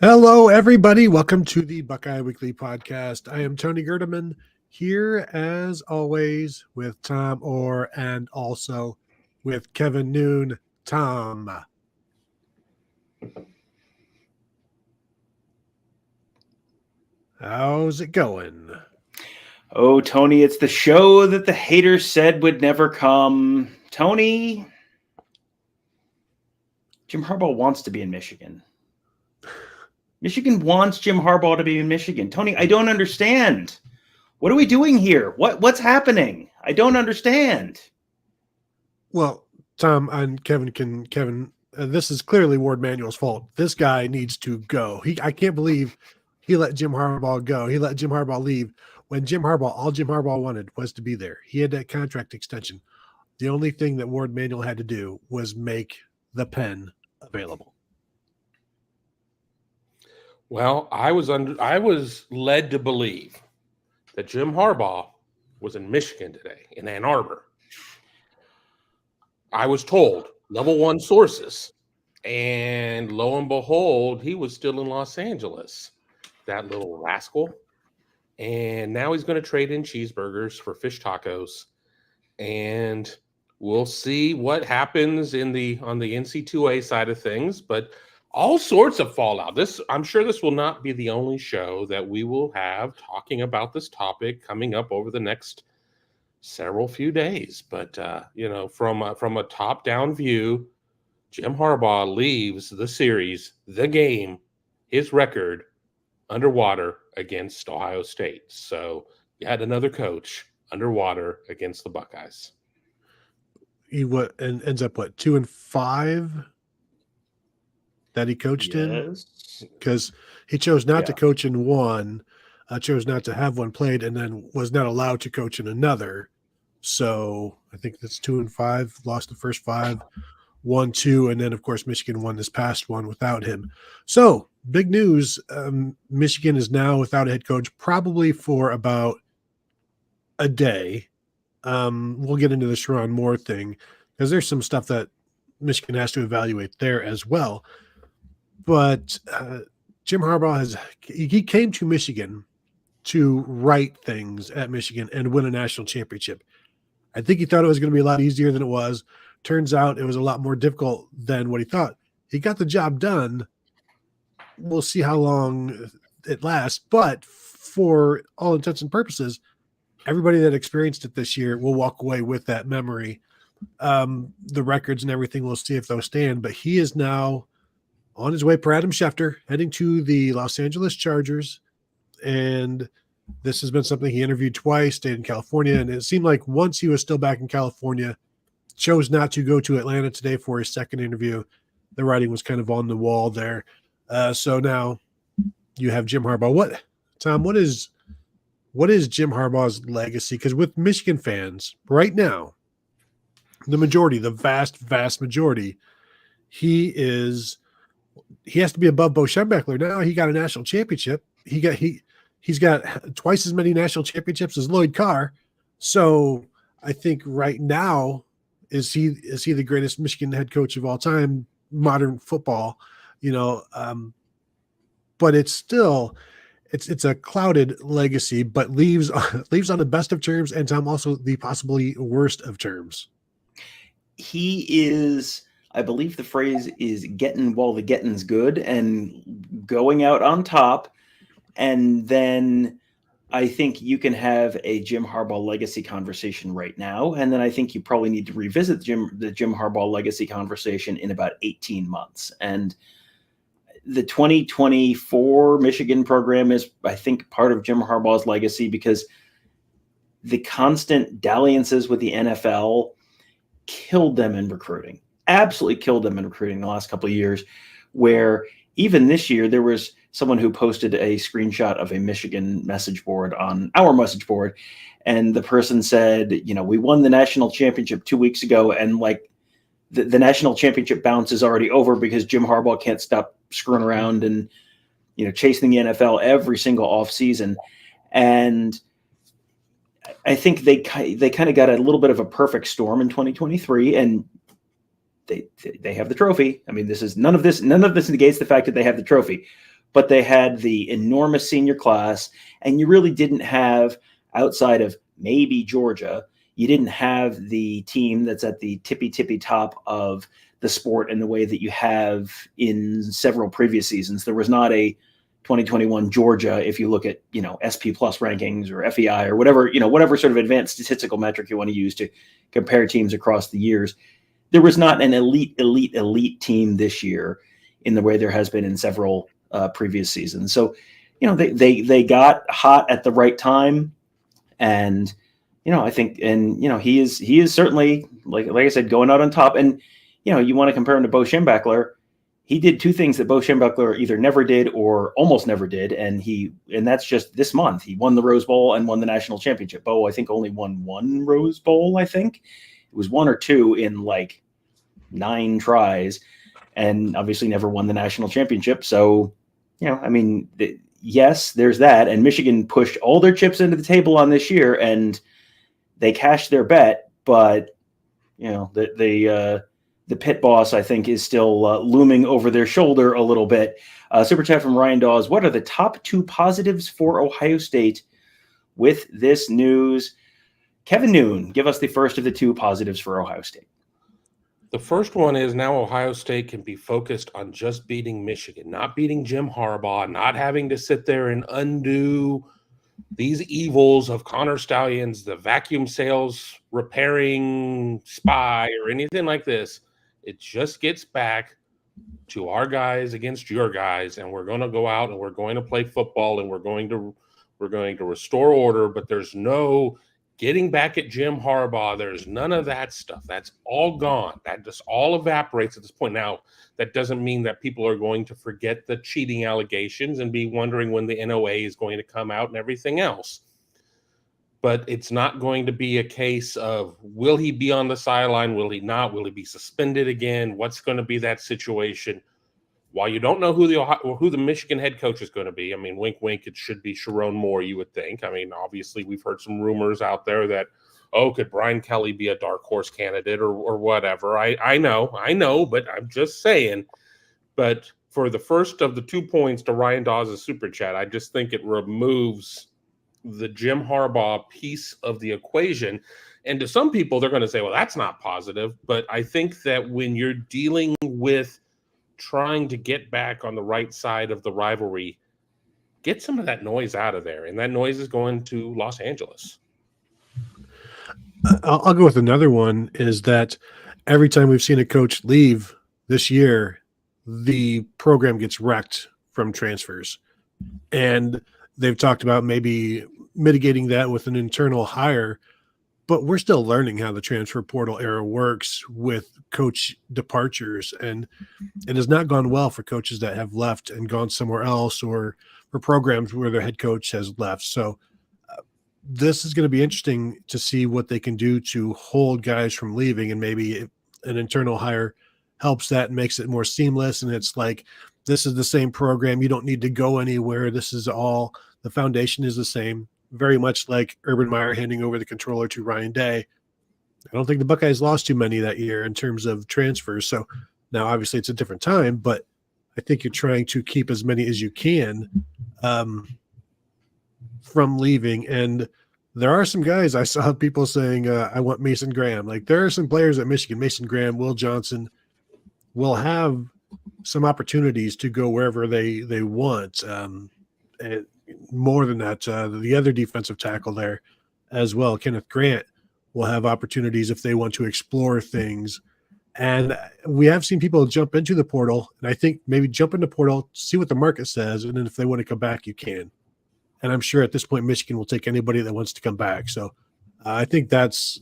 Hello, everybody. Welcome to the Buckeye Weekly Podcast. I am Tony Gerdeman here, as always, with Tom Orr and also with Kevin Noon. Tom. How's it going? Oh, Tony, it's the show that the haters said would never come. Tony, Jim Harbaugh wants to be in Michigan. Michigan wants Jim Harbaugh to be in Michigan. Tony, I don't understand. What are we doing here? What's happening? I don't understand. Well, Tom and Kevin, this is clearly Ward Manuel's fault. This guy needs to go. I can't believe he let Jim Harbaugh go. He let Jim Harbaugh leave when all Jim Harbaugh wanted was to be there. He had that contract extension. The only thing that Ward Manuel had to do was make the pen available. Well, I was led to believe that Jim Harbaugh was in Michigan today, in Ann Arbor. I was told, level one sources, and lo and behold, he was still in Los Angeles, that little rascal. And now he's going to trade in cheeseburgers for fish tacos, and we'll see what happens on the NC2A side of things, but all sorts of fallout. I'm sure this will not be the only show that we will have talking about this topic coming up over the next several few days. But from a top-down view, Jim Harbaugh leaves the series, the game, his record underwater against Ohio State. So you had another coach underwater against the Buckeyes. He ends up 2-5 that he coached in, because he chose not to coach in one, chose not to have one played, and then was not allowed to coach in another. So I think that's 2-5, lost the first 5, 1-2, and then of course Michigan won this past one without him. So big news: Michigan is now without a head coach, probably for about a day. We'll get into the Sherrone Moore thing because there's some stuff that Michigan has to evaluate there as well. But Jim Harbaugh he came to Michigan to right things at Michigan and win a national championship. I think he thought it was going to be a lot easier than it was. Turns out it was a lot more difficult than what he thought. He got the job done. We'll see how long it lasts. But for all intents and purposes, everybody that experienced it this year will walk away with that memory. The records and everything, we'll see if those stand. But he is now on his way per Adam Schefter, heading to the Los Angeles Chargers. And this has been something he interviewed twice, stayed in California. And it seemed like once he was still back in California, chose not to go to Atlanta today for his second interview. The writing was kind of on the wall there. So now you have Jim Harbaugh. Tom, what is Jim Harbaugh's legacy? Because with Michigan fans right now, the vast majority, he has to be above Bo Schembechler. Now he got a national championship. He's got twice as many national championships as Lloyd Carr. So I think right now, is he the greatest Michigan head coach of all time, modern football, but it's still, it's a clouded legacy, but leaves on the best of terms, and Tom, also the possibly worst of terms. He is, I believe the phrase is getting while the getting's good and going out on top. And then I think you can have a Jim Harbaugh legacy conversation right now. And then I think you probably need to revisit the Jim Harbaugh legacy conversation in about 18 months. And the 2024 Michigan program is, I think, part of Jim Harbaugh's legacy, because the constant dalliances with the NFL killed them in recruiting, absolutely killed them in recruiting the last couple of years, where even this year there was someone who posted a screenshot of a Michigan message board on our message board. And the person said, we won the national championship 2 weeks ago. And like the national championship bounce is already over because Jim Harbaugh can't stop screwing around and, chasing the NFL every single offseason. And I think they kind of got a little bit of a perfect storm in 2023, and they have the trophy. I mean, none of this negates the fact that they have the trophy, but they had the enormous senior class, and you really didn't have, outside of maybe Georgia, you didn't have the team that's at the tippy top of the sport in the way that you have in several previous seasons. There was not a 2021 Georgia, if you look at, SP plus rankings or FEI or whatever, whatever sort of advanced statistical metric you want to use to compare teams across the years. There was not an elite team this year in the way there has been in several previous seasons. So, they got hot at the right time. And, I think, and, he is certainly, like I said, going out on top. And, you want to compare him to Bo Schembechler. He did two things that Bo Schembechler either never did or almost never did. And that's just this month. He won the Rose Bowl and won the national championship. Bo, I think, only won one Rose Bowl, I think. It was one or two in like 9 tries, and obviously never won the national championship. So, yes, there's that. And Michigan pushed all their chips into the table on this year, and they cashed their bet. But, the pit boss, I think, is still looming over their shoulder a little bit. Super chat from Ryan Dawes. What are the top 2 positives for Ohio State with this news? Kevin Noon, give us the first of the 2 positives for Ohio State. The first one is now Ohio State can be focused on just beating Michigan, not beating Jim Harbaugh, not having to sit there and undo these evils of Connor Stallions, the vacuum sales repairing spy, or anything like this. It just gets back to our guys against your guys, and we're going to go out and we're going to play football, and we're going to restore order. But there's no getting back at Jim Harbaugh. There's none of that stuff. That's all gone. That just all evaporates at this point. Now, that doesn't mean that people are going to forget the cheating allegations and be wondering when the NOA is going to come out and everything else. But it's not going to be a case of, will he be on the sideline? Will he not? Will he be suspended again? What's going to be that situation? While you don't know who the Michigan head coach is going to be, I mean, wink, wink, it should be Sharon Moore, you would think. I mean, obviously, we've heard some rumors out there that, could Brian Kelly be a dark horse candidate or whatever? I know, but I'm just saying. But for the first of the 2 points to Ryan Dawes' super chat, I just think it removes the Jim Harbaugh piece of the equation. And to some people, they're going to say, well, that's not positive. But I think that when you're dealing with trying to get back on the right side of the rivalry, get some of that noise out of there. And that noise is going to Los Angeles. I'll go with another one, is that every time we've seen a coach leave this year, the program gets wrecked from transfers. And they've talked about maybe mitigating that with an internal hire, but we're still learning how the transfer portal era works with coach departures. And it has not gone well for coaches that have left and gone somewhere else, or for programs where their head coach has left. So this is going to be interesting to see what they can do to hold guys from leaving, and maybe an internal hire helps that and makes it more seamless. And it's like, this is the same program. You don't need to go anywhere. This is all, the foundation is the same, very much like Urban Meyer handing over the controller to Ryan Day. I don't think the Buckeyes lost too many that year in terms of transfers. So now obviously it's a different time, but I think you're trying to keep as many as you can from leaving. And there are some guys, I saw people saying, I want Mason Graham. Like, there are some players at Michigan, Mason Graham, Will Johnson, will have some opportunities to go wherever they want. And more than that, the other defensive tackle there as well, Kenneth Grant, will have opportunities if they want to explore things. And we have seen people jump into the portal, and I think maybe jump in the portal, see what the market says, and then if they want to come back, you can. And I'm sure at this point, Michigan will take anybody that wants to come back. So I think that's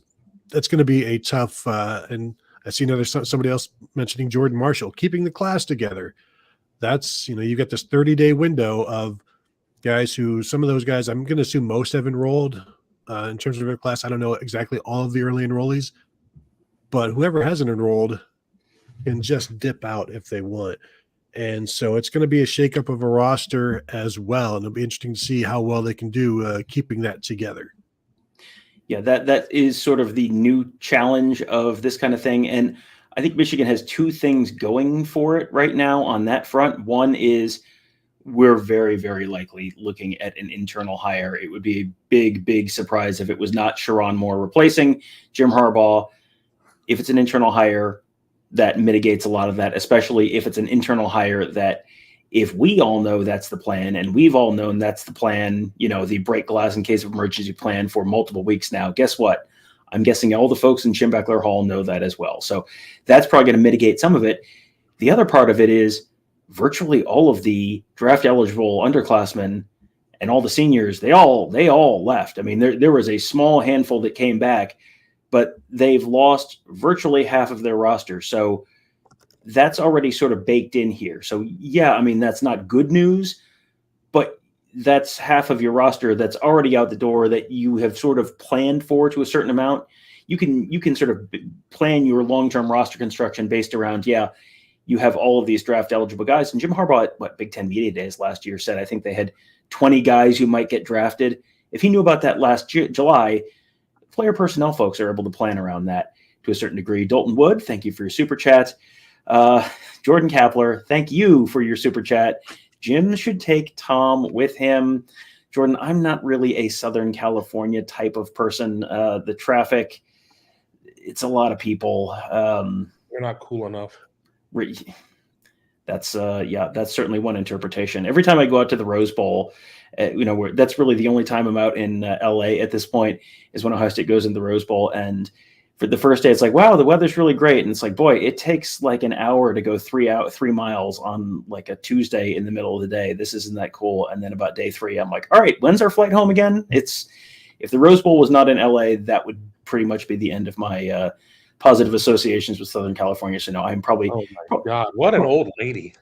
going to be a tough and I see somebody else mentioning Jordan Marshall, keeping the class together. That's, you got this 30-day window of guys who, some of those guys, I'm going to assume most have enrolled in terms of their class. I don't know exactly all of the early enrollees, but whoever hasn't enrolled can just dip out if they want. And so it's going to be a shakeup of a roster as well. And it'll be interesting to see how well they can do keeping that together. Yeah, that is sort of the new challenge of this kind of thing. And I think Michigan has two things going for it right now on that front. One is we're very, very likely looking at an internal hire. It would be a big, big surprise if it was not Sharon Moore replacing Jim Harbaugh. If it's an internal hire, that mitigates a lot of that, especially if it's an internal hire that, if we all know that's the plan, and we've all known that's the plan, the break glass in case of emergency plan for multiple weeks now, guess what? I'm guessing all the folks in Schembechler Hall know that as well. So that's probably going to mitigate some of it. The other part of it is virtually all of the draft eligible underclassmen and all the seniors, they all left. I mean, there was a small handful that came back, but they've lost virtually half of their roster. So that's already sort of baked in here. So yeah, I mean, that's not good news, but that's half of your roster that's already out the door that you have sort of planned for to a certain amount. You can sort of plan your long-term roster construction based around, you have all of these draft eligible guys. And Jim Harbaugh at Big Ten Media Days last year said, I think they had 20 guys who might get drafted. If he knew about that last July, player personnel folks are able to plan around that to a certain degree. Dalton Wood, thank you for your super chat. Jordan Kapler, thank you for your super chat. Jim should take Tom with him. Jordan, I'm not really a Southern California type of person. The traffic, it's a lot of people. You're not cool enough. That's certainly one interpretation. Every time I go out to the Rose Bowl, that's really the only time I'm out in LA at this point, is when Ohio State goes in the Rose Bowl. And for the first day, it's like, wow, the weather's really great. And it's like, boy, it takes like an hour to go 3 miles on like a Tuesday in the middle of the day. This isn't that cool. And then about day 3, I'm like, all right, when's our flight home again? If the Rose Bowl was not in LA, that would pretty much be the end of my positive associations with Southern California. So no, I'm probably, oh my God, what an old lady.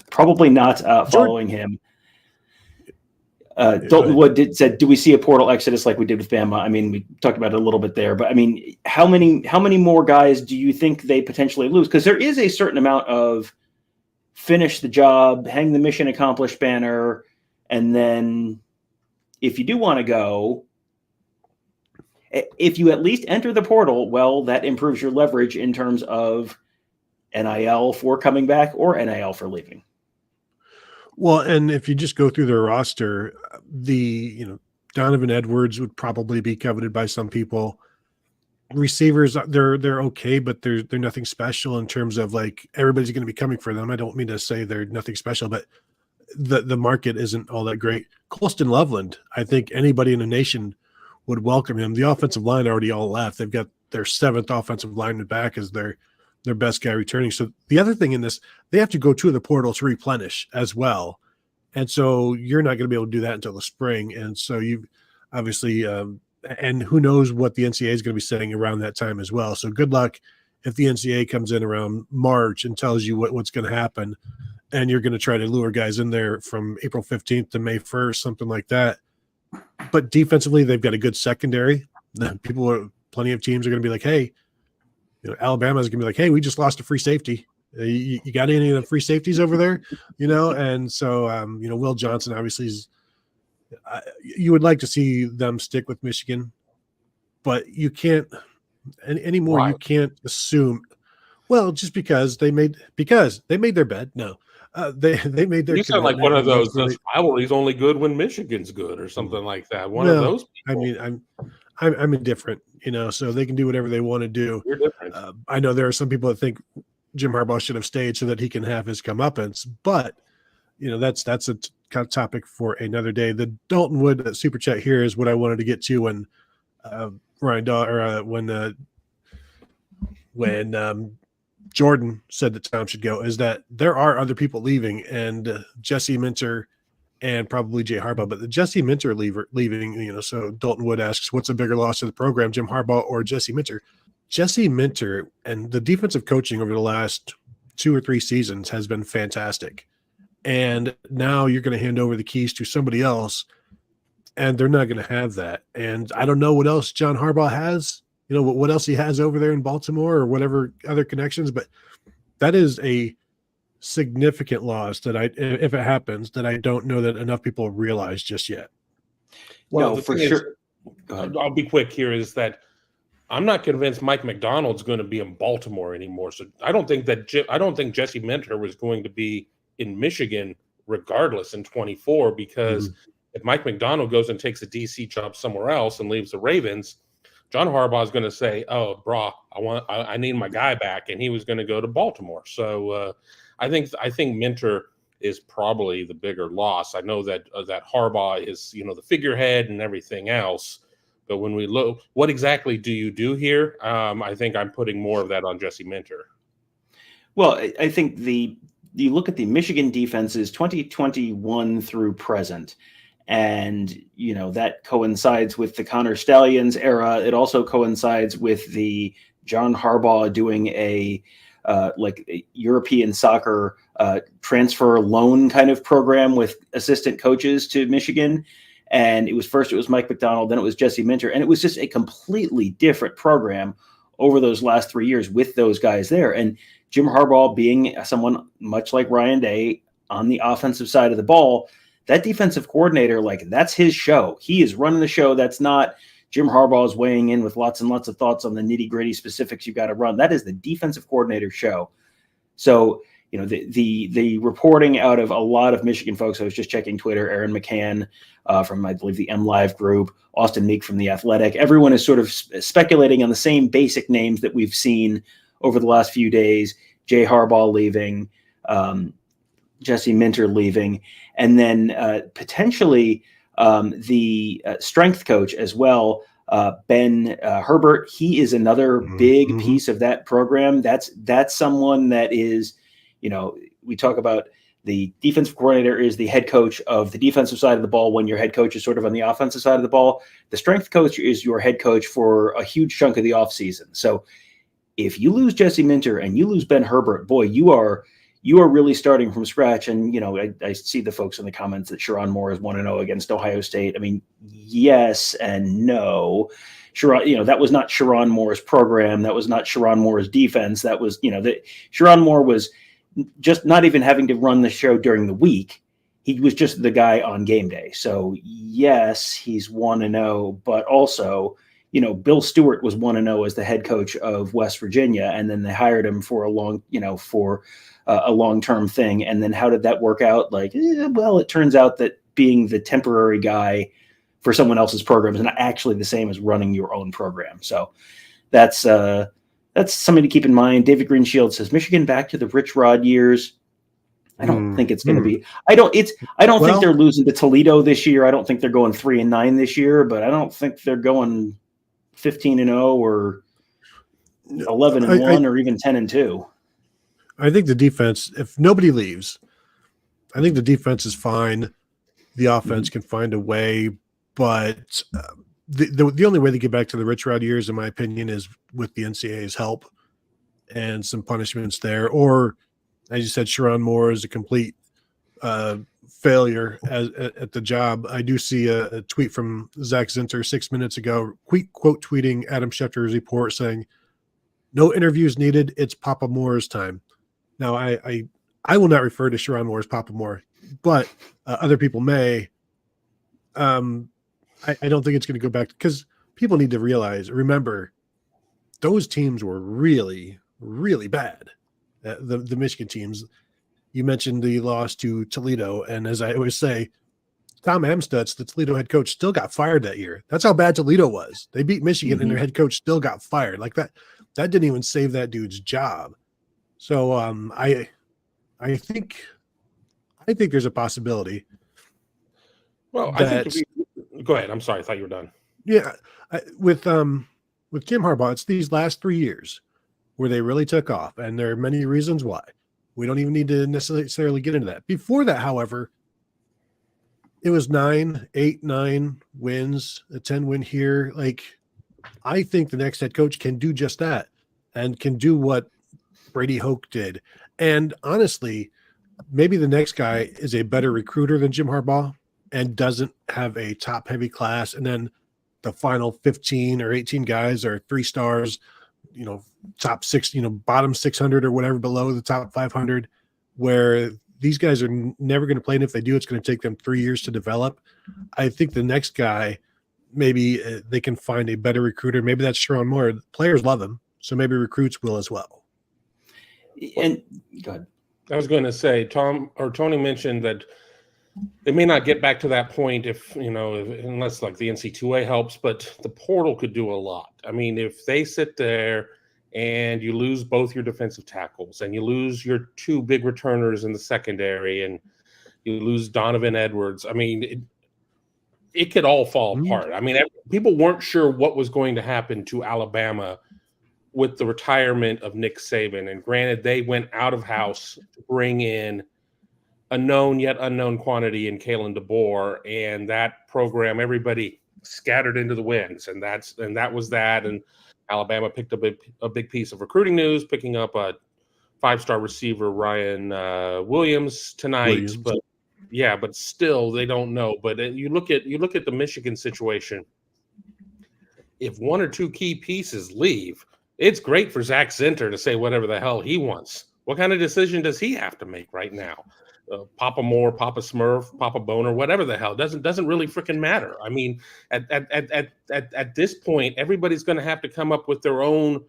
Probably not following him. Dalton Wood said, do we see a portal exodus like we did with Bama? I mean, we talked about it a little bit there, but I mean, how many more guys do you think they potentially lose? Because there is a certain amount of finish the job, hang the mission accomplished banner, and then if you do want to go, if you at least enter the portal, well, that improves your leverage in terms of NIL for coming back or NIL for leaving. Well, and if you just go through their roster, Donovan Edwards would probably be coveted by some people. Receivers, they're okay, but they're nothing special in terms of like everybody's going to be coming for them. I don't mean to say they're nothing special, but the market isn't all that great. Colston Loveland, I think anybody in the nation would welcome him. The offensive line already all left. They've got their 7th offensive lineman back as their best guy returning. So the other thing in this, they have to go to the portal to replenish as well. And so you're not going to be able to do that until the spring. And so you obviously, and who knows what the NCAA is going to be saying around that time as well. So good luck if the NCAA comes in around March and tells you what's going to happen, and you're going to try to lure guys in there from April 15th to May 1st, something like that. But defensively, they've got a good secondary. Plenty of teams are going to be like, hey, Alabama's going to be like, hey, we just lost a free safety. You got any of the free safeties over there? And so, Will Johnson obviously is you would like to see them stick with Michigan, but you can't anymore. Why? You can't assume, well, just because they made their bed. No, they made their. You sound like one of those rivalries only good when Michigan's good or something like that. One of those people. I mean, I'm indifferent, so they can do whatever they want to do. You're different. I know there are some people that think Jim Harbaugh should have stayed so that he can have his comeuppance, but that's a topic for another day. The Dalton Wood super chat here is what I wanted to get to when when Jordan said that Tom should go, is that there are other people leaving, and Jesse Minter and probably Jay Harbaugh, but the Jesse Minter leaving, so Dalton Wood asks, what's a bigger loss to the program, Jim Harbaugh or Jesse Minter? Jesse Minter and the defensive coaching over the last 2 or 3 seasons has been fantastic. And now you're going to hand over the keys to somebody else, and they're not going to have that. And I don't know what else John Harbaugh has, what else he has over there in Baltimore or whatever other connections, but that is a significant loss that if it happens, that I don't know that enough people realize just yet. Well, no, for sure. I'll be quick here, is that I'm not convinced Mike McDonald's going to be in Baltimore anymore. So I don't think Jesse Minter was going to be in Michigan regardless in 24, because Mm-hmm. if Mike Macdonald goes and takes a DC job somewhere else and leaves the Ravens, John Harbaugh is going to say, "Oh, bro, I need my guy back," and he was going to go to Baltimore. So I think Minter is probably the bigger loss. I know that that Harbaugh is, the figurehead and everything else, but when we look, what exactly do you do here? I think I'm putting more of that on Jesse Minter. Well, I think you look at the Michigan defenses 2021 through present, and that coincides with the Connor Stallions era. It also coincides with the John Harbaugh doing a European soccer transfer loan kind of program with assistant coaches to Michigan. And it was Mike Macdonald, then it was Jesse Minter, and it was just a completely different program over those last 3 years with those guys there. And Jim Harbaugh, being someone much like Ryan Day on the offensive side of the ball, that defensive coordinator, that's his show. He is running the show. That's not Jim Harbaugh's weighing in with lots and lots of thoughts on the nitty-gritty specifics you've got to run. That is the defensive coordinator show. So, the reporting out of a lot of Michigan folks, I was just checking Twitter, Aaron McCann from, I believe, the M Live group, Austin Meek from The Athletic, everyone is sort of speculating on the same basic names that we've seen over the last few days. Jay Harbaugh leaving, Jesse Minter leaving, and then potentially the strength coach as well, Ben Herbert. He is another big piece of that program. That's someone that is, we talk about the defensive coordinator is the head coach of the defensive side of the ball when your head coach is sort of on the offensive side of the ball. The strength coach is your head coach for a huge chunk of the offseason. So if you lose Jesse Minter and you lose Ben Herbert, boy, you are really starting from scratch. And, I see the folks in the comments that Sherrone Moore is 1-0 against Ohio State. I mean, yes and no. Sherrone, that was not Sherrone Moore's program. That was not Sherrone Moore's defense. That was, that Sherrone Moore was just not even having to run the show during the week. He was just the guy on game day. So yes, he's 1-0, but also, Bill Stewart was 1-0 as the head coach of West Virginia, and then they hired him for a long-term thing. And then how did that work out? Well, it turns out that being the temporary guy for someone else's program is not actually the same as running your own program. So that's something to keep in mind. David Greenshield says Michigan back to the Rich Rod years. I don't think it's going to be. I don't think they're losing to Toledo this year. I don't think they're going 3-9 this year, but I don't think they're going 15-0 or 11-1 or even 10-2. I think the defense, if nobody leaves, I think the defense is fine. The offense can find a way, but the only way to get back to the Rich Rod years, in my opinion, is with the NCAA's help and some punishments there. Or, as you said, Sherrone Moore is a complete failure at the job. I do see a tweet from Zach Zinter 6 minutes ago, quote tweeting Adam Schefter's report saying, "No interviews needed. It's Papa Moore's time." Now, I will not refer to Sherrone Moore as Papa Moore, but other people may. I don't think it's going to go back, because people need to remember, those teams were really, really bad. The Michigan teams. You mentioned the loss to Toledo, and as I always say, Tom Amstutz, the Toledo head coach, still got fired that year. That's how bad Toledo was. They beat Michigan, and their head coach still got fired. That didn't even save that dude's job. So I think there's a possibility. Well, I think go ahead. I'm sorry. I thought you were done. Yeah, with Jim Harbaugh, it's these last 3 years where they really took off, and there are many reasons why. We don't even need to necessarily get into that. Before that, however, it was 8, 9 wins, a 10 win here. I think the next head coach can do just that and can do what Brady Hoke did. And honestly, maybe the next guy is a better recruiter than Jim Harbaugh and doesn't have a top heavy class. And then the final 15 or 18 guys are 3 stars, top 6, bottom 600 or whatever below the top 500, where these guys are never going to play. And if they do, it's going to take them 3 years to develop. I think the next guy, maybe they can find a better recruiter. Maybe that's Sherrone Moore. Players love him, so maybe recruits will as well. And go ahead. I was going to say, Tony mentioned that they may not get back to that point unless like the NC2A helps, but the portal could do a lot. I mean, if they sit there and you lose both your defensive tackles and you lose your two big returners in the secondary and you lose Donovan Edwards, I mean, it could all fall apart. I mean, people weren't sure what was going to happen to Alabama with the retirement of Nick Saban. And granted, they went out of house to bring in a known yet unknown quantity in Kalen DeBoer, and that program, everybody scattered into the winds, and that was that. And Alabama picked up a big piece of recruiting news, picking up a 5-star receiver Ryan Williams tonight. But still they don't know. But you look at the Michigan situation. If one or two key pieces leave, it's great for Zach Zinter to say whatever the hell he wants. What kind of decision does he have to make right now? Papa Moore, Papa Smurf, Papa Boner, whatever the hell, doesn't really freaking matter. I mean, at this point, everybody's going to have to come up with their own,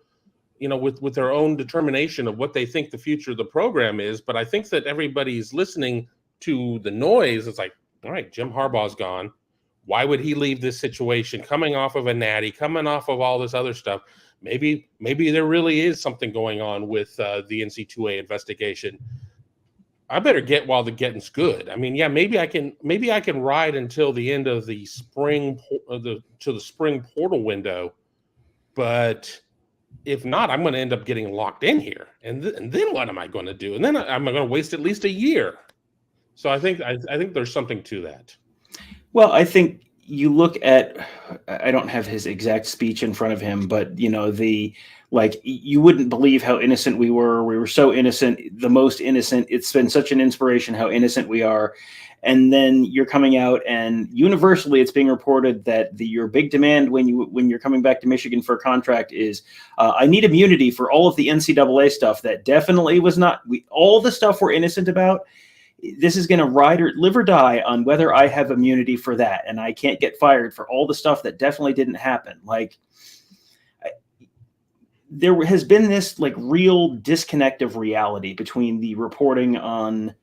with their own determination of what they think the future of the program is. But I think that everybody's listening to the noise. It's like, all right, Jim Harbaugh's gone. Why would he leave this situation? Coming off of a natty, coming off of all this other stuff. Maybe there really is something going on with the NC2A investigation. I better get while the getting's good. I mean, yeah, maybe I can ride until the end of the spring, the spring portal window, but if not, I'm going to end up getting locked in here. And then what am I going to do? And then I'm going to waste at least a year. So I think there's something to that. Well, I think you look at, I don't have his exact speech in front of him, but you wouldn't believe how innocent we were. We were so innocent, the most innocent. It's been such an inspiration how innocent we are. And then you're coming out, and universally it's being reported that your big demand when you're coming back to Michigan for a contract is, I need immunity for all of the NCAA stuff that definitely was not, all the stuff we're innocent about. This is going to live or die on whether I have immunity for that. And I can't get fired for all the stuff that definitely didn't happen. There has been this real disconnect of reality between the reporting on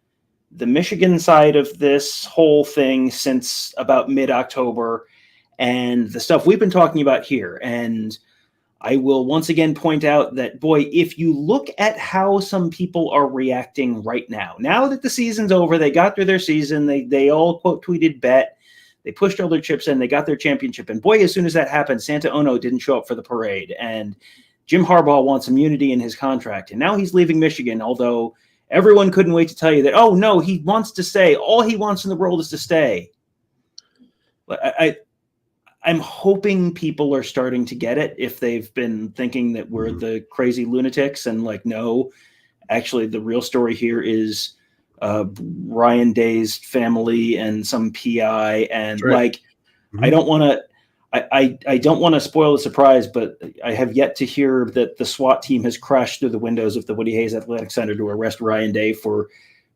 the Michigan side of this whole thing since about mid-October and the stuff we've been talking about here. And I will once again point out that, boy, if you look at how some people are reacting right now that the season's over, they got through their season, they all quote tweeted bet, they pushed all their chips in, they got their championship. And boy, as soon as that happened, Santa Ono didn't show up for the parade. And Jim Harbaugh wants immunity in his contract. And now he's leaving Michigan, although everyone couldn't wait to tell you that, oh, no, he wants to stay. All he wants in the world is to stay. I'm hoping people are starting to get it if they've been thinking that we're the crazy lunatics and no, actually the real story here is Ryan Day's family and some PI. And right. I don't want to spoil the surprise, but I have yet to hear that the SWAT team has crashed through the windows of the Woody Hayes Athletic Center to arrest Ryan Day for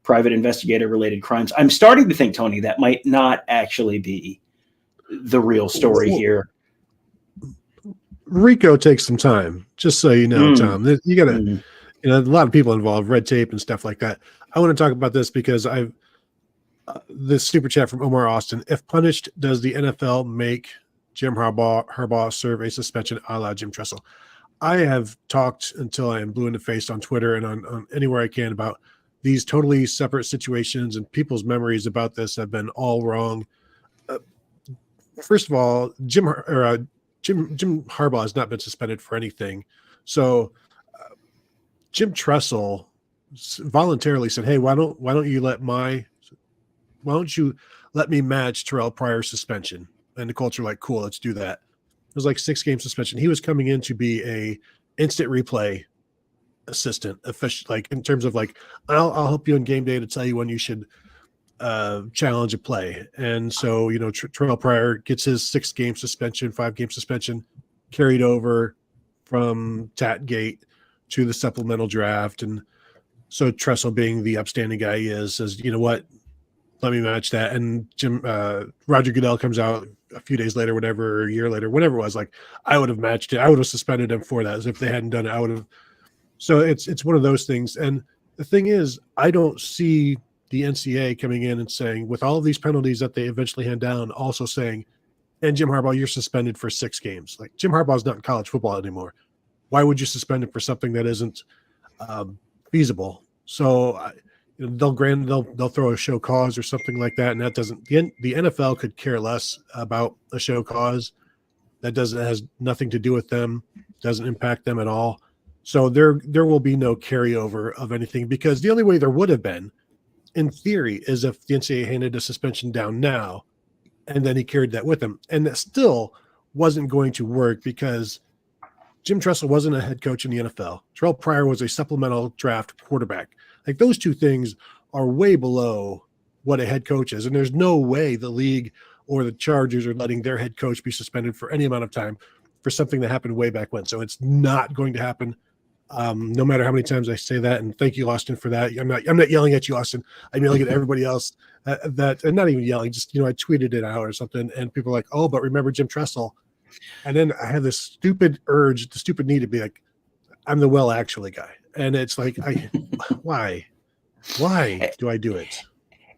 private investigator related crimes. I'm starting to think, Tony, that might not actually be the real story here. Rico takes some time, just so you know, Tom. You got to, a lot of people involved, red tape and stuff like that. I want to talk about this because this super chat from Omar Austin. If punished, does the NFL make Jim Harbaugh serve a suspension a la Jim Tressel? I have talked until I am blue in the face on Twitter and on anywhere I can about these totally separate situations, and people's memories about this have been all wrong. First of all, Jim Harbaugh has not been suspended for anything. So Jim Tressel voluntarily said, "Hey, why don't you let me match Terrell Pryor's suspension?" And the Colts were like, "Cool, let's do that." It was 6-game suspension. He was coming in to be a instant replay assistant, official, in terms of I'll help you on game day to tell you when you should challenge a play. And so Terrell Pryor gets his 6-game suspension, 5-game suspension carried over from Tatgate to the supplemental draft. And so Tressel, being the upstanding guy he is, says, you know what, let me match that. And Roger Goodell comes out a few days later, a year later, whenever it was, I would have matched it. I would have suspended him for that, as if they hadn't done it. I would have. So it's one of those things. And The thing is, I don't see the NCAA coming in and saying, with all of these penalties that they eventually hand down, also saying, and Jim Harbaugh, you're suspended for 6 games. Like, Jim Harbaugh's not in college football anymore. Why would you suspend him for something that isn't feasible? So they'll throw a show cause or something like that, and that doesn't. The NFL could care less about a show cause. That has nothing to do with them. Doesn't impact them at all. So there will be no carryover of anything, because the only way there would have been, in theory, is if the NCAA handed a suspension down now, and then he carried that with him, and that still wasn't going to work because Jim Tressel wasn't a head coach in the NFL. Terrell Pryor was a supplemental draft quarterback. Like, those two things are way below what a head coach is, and there's no way the league or the Chargers are letting their head coach be suspended for any amount of time for something that happened way back when. So it's not going to happen. No matter how many times I say that, and thank you, Austin, for that. I'm not yelling at you, Austin. I'm yelling at everybody else and not even yelling. Just, I tweeted it out or something, and people are like, "Oh, but remember Jim Tressel?" And then I have this stupid urge, the stupid need to be like, "I'm the well actually guy," and it's like, why do I do it?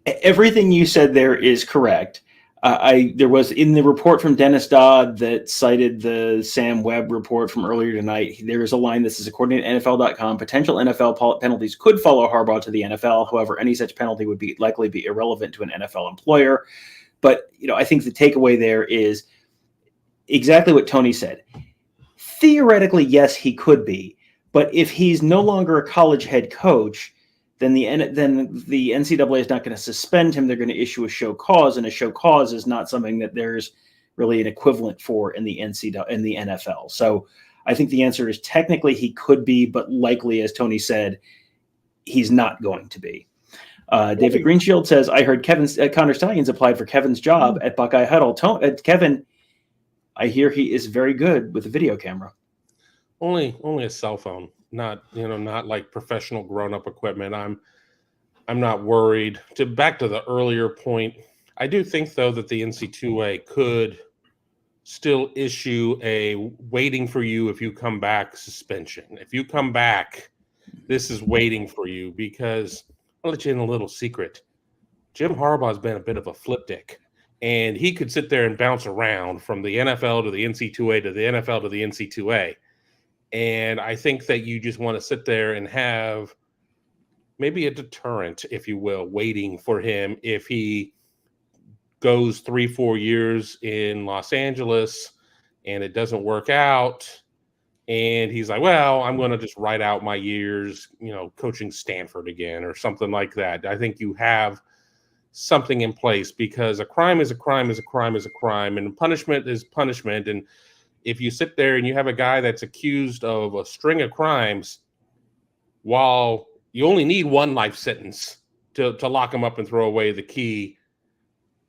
Everything you said there is correct. There was, in the report from Dennis Dodd that cited the Sam Webb report from earlier tonight, there is a line that says, according to NFL.com, potential NFL penalties could follow Harbaugh to the NFL. However, any such penalty would likely be irrelevant to an NFL employer. But, I think the takeaway there is exactly what Tony said. Theoretically, yes, he could be. But if he's no longer a college head coach, then the NCAA is not going to suspend him. They're going to issue a show cause, and a show cause is not something that there's really an equivalent for in the NFL. So I think the answer is technically he could be, but likely, as Tony said, he's not going to be. David Greenshield says, I heard Connor Stallions applied for Kevin's job at Buckeye Huddle. Kevin, I hear he is very good with a video camera. Only a cell phone. Not like professional grown-up equipment. I'm not worried. Back to the earlier point, I do think, though, that the NCAA could still issue a waiting for you if you come back suspension. If you come back, this is waiting for you, because I'll let you in a little secret. Jim Harbaugh has been a bit of a flip dick, and he could sit there and bounce around from the NFL to the NCAA to the NFL to the NCAA. And I think that you just want to sit there and have maybe a deterrent, if you will, waiting for him if he goes 3-4 years in Los Angeles and it doesn't work out. And he's like, well, I'm going to just write out my years, coaching Stanford again or something like that. I think you have something in place, because a crime is a crime is a crime is a crime, and punishment is punishment. And if you sit there and you have a guy that's accused of a string of crimes, while you only need one life sentence to lock him up and throw away the key,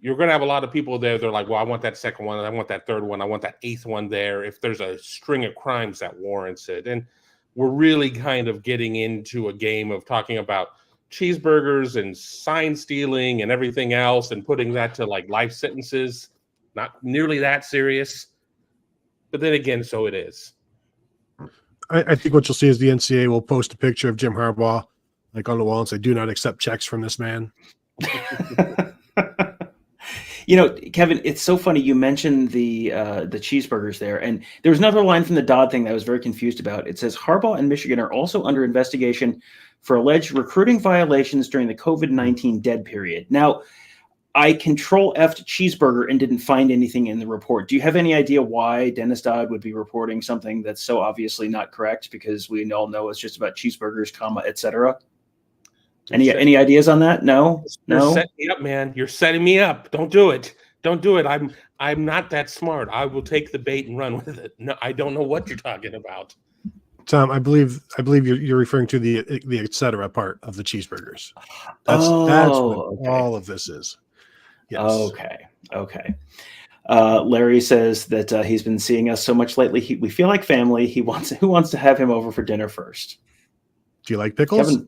you're going to have a lot of people there. They're like, well, I want that second one. I want that third one. I want that eighth one there, if there's a string of crimes that warrants it. And we're really kind of getting into a game of talking about cheeseburgers and sign stealing and everything else and putting that to like life sentences. Not nearly that serious. But then again, so it is. I think what you'll see is the NCAA will post a picture of Jim Harbaugh like on the wall and say, do not accept checks from this man. Kevin, it's so funny. You mentioned the cheeseburgers there. And there was another line from the Dodd thing that I was very confused about. It says Harbaugh and Michigan are also under investigation for alleged recruiting violations during the COVID-19 dead period. Now, I Control-F'd cheeseburger and didn't find anything in the report. Do you have any idea why Dennis Dodd would be reporting something that's so obviously not correct? Because we all know it's just about cheeseburgers, et cetera. Any ideas on that? No. You're setting me up, man. You're setting me up. Don't do it. Don't do it. I'm not that smart. I will take the bait and run with it. No, I don't know what you're talking about. Tom, I believe you're referring to the et cetera part of the cheeseburgers. That's what all of this is. Yes. Okay. Larry says that he's been seeing us so much lately. We feel like family. Who wants to have him over for dinner first? Do you like pickles?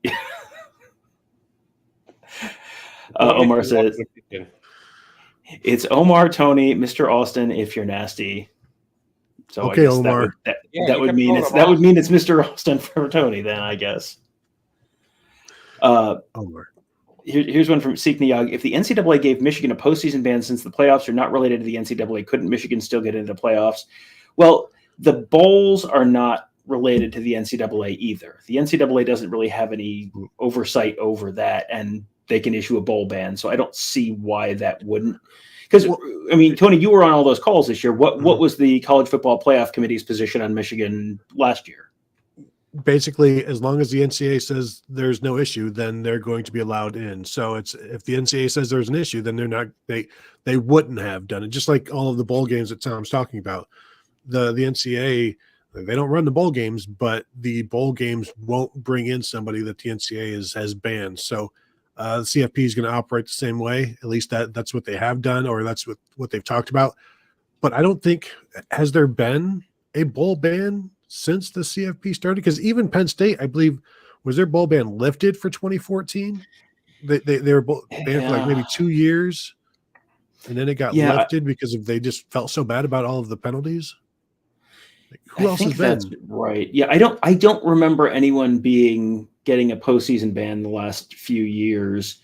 Kevin? Omar says, it's Omar, Tony, Mr. Austin, if you're nasty. So okay, Omar. That would mean it's Mr. Austin for Tony then, I guess. Over. Here's one from Seek Niyag. If the NCAA gave Michigan a postseason ban since the playoffs are not related to the NCAA, couldn't Michigan still get into the playoffs? Well, the bowls are not related to the NCAA either. The NCAA doesn't really have any oversight over that, and they can issue a bowl ban. So I don't see why that wouldn't. Because, I mean, Tony, you were on all those calls this year. What was the College Football Playoff Committee's position on Michigan last year? Basically, as long as the NCAA says there's no issue, then they're going to be allowed in. So it's if the NCAA says there's an issue, then they're not. They wouldn't have done it. Just like all of the bowl games that Tom's talking about. The NCAA, they don't run the bowl games, but the bowl games won't bring in somebody that the NCAA has banned. So the CFP is going to operate the same way. At least that's what they have done, or that's what they've talked about. But I don't think has there been a bowl ban since the CFP started? Because even Penn State, I believe, was their bowl ban lifted for 2014? They were banned for like maybe 2 years, and then it got lifted because they just felt so bad about all of the penalties. Like, who else has been? That's right. Yeah, I don't remember anyone getting a postseason ban the last few years.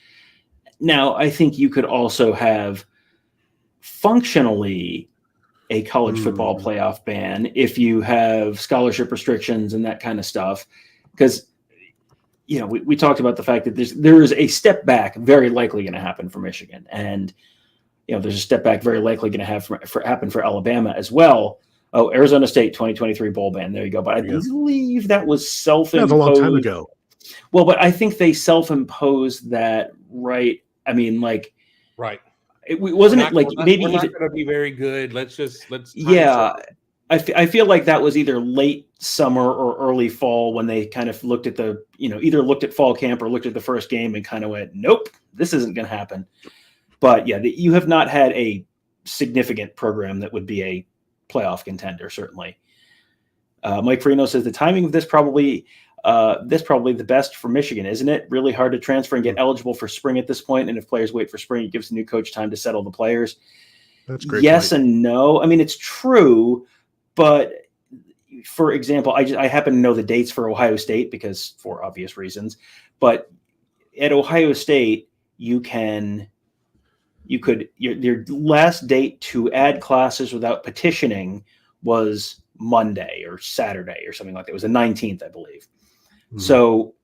Now, I think you could also have functionally a college football playoff ban if you have scholarship restrictions and that kind of stuff. Because, you know, we talked about the fact that there is a step back very likely going to happen for Michigan. And, you know, there's a step back very likely going to happen for Alabama as well. Oh, Arizona State 2023 bowl ban. There you go. But I believe that was self-imposed. That was a long time ago. Well, but I think they self-imposed that, right? I mean, like, right. Wasn't it like maybe we're not going to be very good. Let's. Yeah, I feel like that was either late summer or early fall when they kind of looked at either looked at fall camp or looked at the first game and kind of went, nope, this isn't going to happen. But yeah, you have not had a significant program that would be a playoff contender, certainly. Mike Farino says the timing of this probably the best for Michigan, isn't it? Really hard to transfer and get eligible for spring at this point. And if players wait for spring, it gives the new coach time to settle the players. That's great. Yes and no. I mean, it's true, but for example, I happen to know the dates for Ohio State because for obvious reasons. But at Ohio State, your last date to add classes without petitioning was Monday or Saturday or something like that. It was the 19th, I believe. So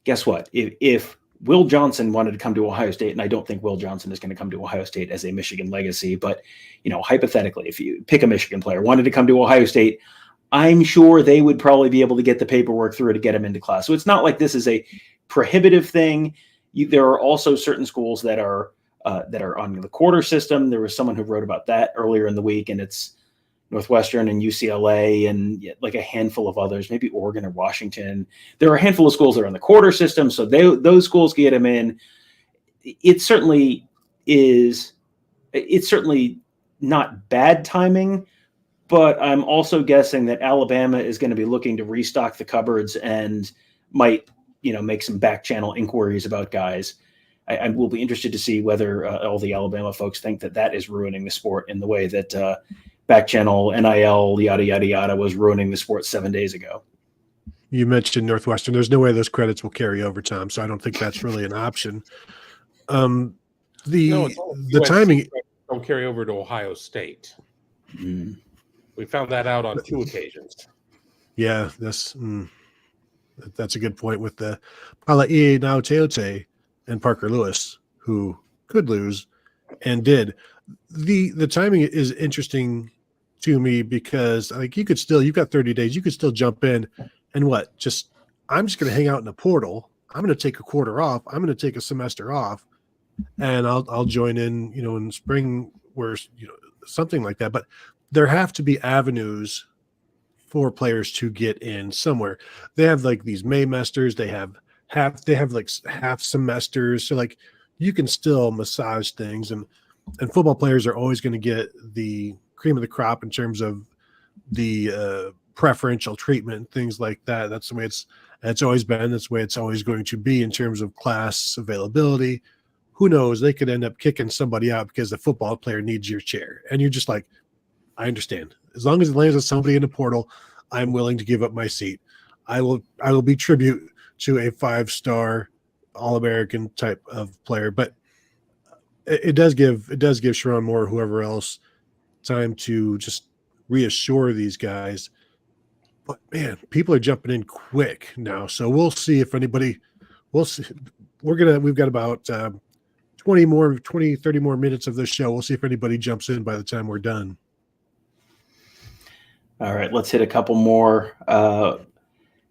guess what? If Will Johnson wanted to come to Ohio State, and I don't think Will Johnson is going to come to Ohio State as a Michigan legacy, but, you know, hypothetically, if you pick a Michigan player, wanted to come to Ohio State, I'm sure they would probably be able to get the paperwork through to get him into class. So it's not like this is a prohibitive thing. There are also certain schools that are on the quarter system. There was someone who wrote about that earlier in the week, and it's Northwestern and UCLA and like a handful of others, maybe Oregon or Washington. There are a handful of schools that are in the quarter system, so those schools get them in. It's certainly not bad timing, but I'm also guessing that Alabama is going to be looking to restock the cupboards and might, you know, make some back channel inquiries about guys. I will be interested to see whether all the Alabama folks think that is ruining the sport in the way that back channel, NIL, yada, yada, yada was ruining the sport 7 days ago. You mentioned Northwestern. There's no way those credits will carry over, Tom, so I don't think that's really an option. The timing don't carry over to Ohio State. We found that out on 2 occasions. Yeah, that's a good point with the Pala'i Naoteote and Parker Lewis, who could lose and did. The timing is interesting to me because like you've got 30 days, you could still jump in and I'm just going to hang out in the portal. I'm going to take a quarter off. I'm going to take a semester off and I'll join in, you know, in spring where, you know, something like that. But there have to be avenues for players to get in somewhere. They have like these Maymesters, they have like half semesters. So like you can still massage things and football players are always going to get the cream of the crop in terms of the preferential treatment, things like that. That's the way it's always been. That's the way it's always going to be in terms of class availability. Who knows? They could end up kicking somebody out because the football player needs your chair. And you're just like, I understand. As long as it lands on somebody in the portal, I'm willing to give up my seat. I will be tribute to a 5-star All-American type of player, but it does give Sherrone Moore or whoever else time to just reassure these guys. But man, people are jumping in quick now, so we'll see if anybody. We'll see. We've got about 30 more minutes of this show. We'll see if anybody jumps in by the time we're done. All right, let's hit a couple more.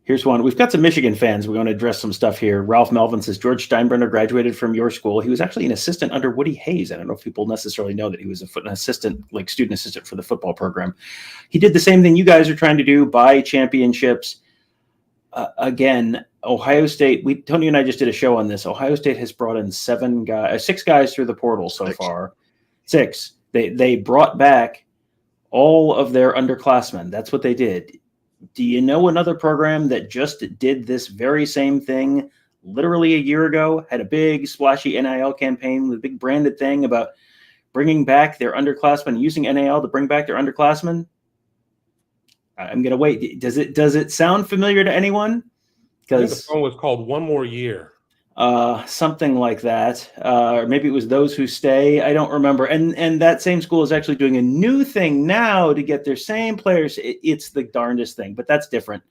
Here's one. We've got some Michigan fans. We're going to address some stuff here. Ralph Melvin says, George Steinbrenner graduated from your school. He was actually an assistant under Woody Hayes. I don't know if people necessarily know that he was an assistant, like student assistant for the football program. He did the same thing you guys are trying to do, buy championships. Again, Ohio State, Tony and I just did a show on this. Ohio State has brought in 6 guys through the portal so far. 6. They brought back all of their underclassmen. That's what they did. Do you know another program that just did this very same thing literally a year ago, had a big splashy NIL campaign with a big branded thing about bringing back their underclassmen, using NIL to bring back their underclassmen? I'm going to wait. Does it sound familiar to anyone? Because the phone was called One More Year. Something like that. Or maybe it was Those Who Stay. I don't remember. And that same school is actually doing a new thing now to get their same players. It's the darndest thing, but that's different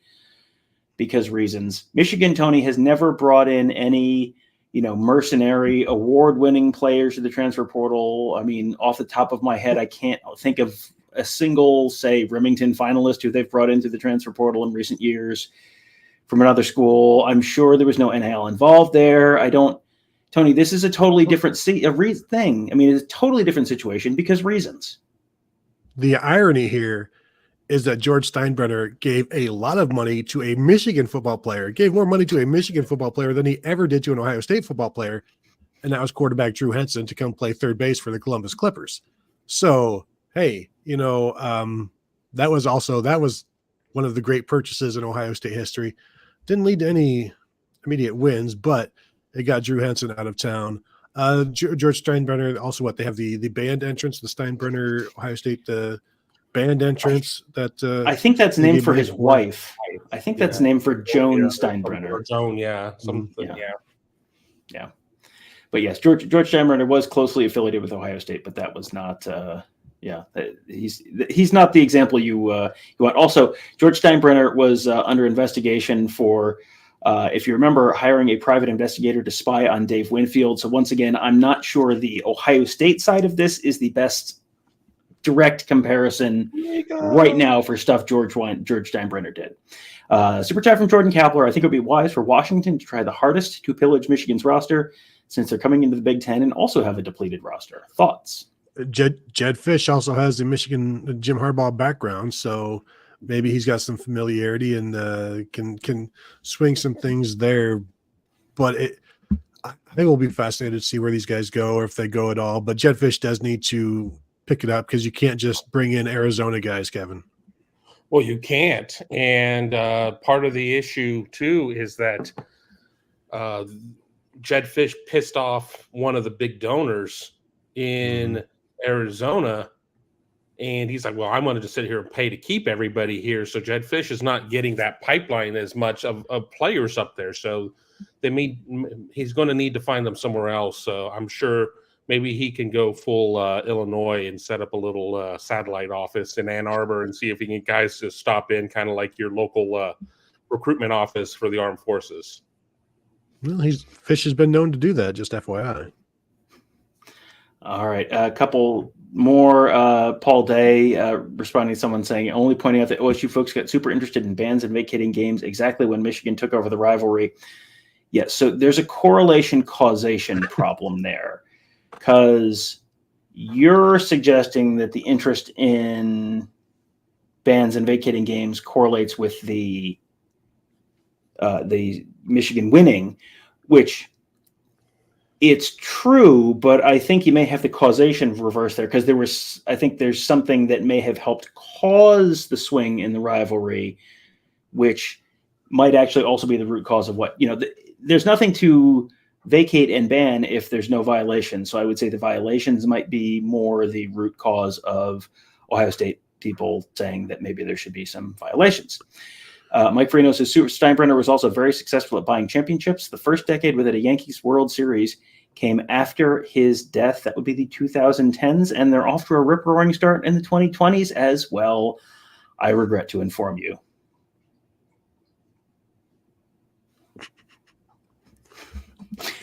because reasons. Michigan, Tony, has never brought in any, mercenary award-winning players to the transfer portal. I mean, off the top of my head, I can't think of a single, say, Remington finalist who they've brought into the transfer portal in recent years from another school. I'm sure there was no NIL involved there. Tony, this is a totally different thing. I mean, it's a totally different situation because reasons. The irony here is that George Steinbrenner gave a lot of money to a Michigan football player, gave more money to a Michigan football player than he ever did to an Ohio State football player. And that was quarterback Drew Henson to come play third base for the Columbus Clippers. So, hey, that was one of the great purchases in Ohio State history. Didn't lead to any immediate wins, but it got Drew Henson out of town. George Steinbrenner, also they have the band entrance, the Steinbrenner Ohio State band entrance. I think that's named for his wife. I think that's named for Joan Steinbrenner. Or Joan, yeah. Yeah. But yes, George Steinbrenner was closely affiliated with Ohio State, but that was not he's not the example you want. Also, George Steinbrenner was under investigation for, if you remember, hiring a private investigator to spy on Dave Winfield. So once again, I'm not sure the Ohio State side of this is the best direct comparison right now for stuff George Steinbrenner did. Super chat from Jordan Kapler. I think it would be wise for Washington to try the hardest to pillage Michigan's roster since they're coming into the Big Ten and also have a depleted roster. Thoughts? Jed Fish also has the Michigan Jim Harbaugh background, so maybe he's got some familiarity and can swing some things there. But I think we'll be fascinated to see where these guys go or if they go at all. But Jed Fish does need to pick it up because you can't just bring in Arizona guys, Kevin. Well, you can't. And part of the issue, too, is that Jed Fish pissed off one of the big donors in Arizona. And he's like, well, I wanted to sit here and pay to keep everybody here. So Jed Fish is not getting that pipeline as much of players up there. So he's going to need to find them somewhere else. So I'm sure maybe he can go full Illinois and set up a little satellite office in Ann Arbor and see if he can get guys to stop in, kind of like your local recruitment office for the armed forces. Well, Fish has been known to do that, just FYI. All right, a couple more. Paul Day responding to someone saying, only pointing out that OSU folks got super interested in bans and vacating games exactly when Michigan took over the rivalry. Yes, so there's a correlation causation problem there, because you're suggesting that the interest in bans and vacating games correlates with the Michigan winning, which it's true, but I think you may have the causation reverse there, because I think there's something that may have helped cause the swing in the rivalry, which might actually also be the root cause of what, there's nothing to vacate and ban if there's no violation. So I would say the violations might be more the root cause of Ohio State people saying that maybe there should be some violations. Mike Farino says Steinbrenner was also very successful at buying championships. The first decade without a Yankees World Series came after his death. That would be the 2010s, and they're off to a rip-roaring start in the 2020s as well. I regret to inform you.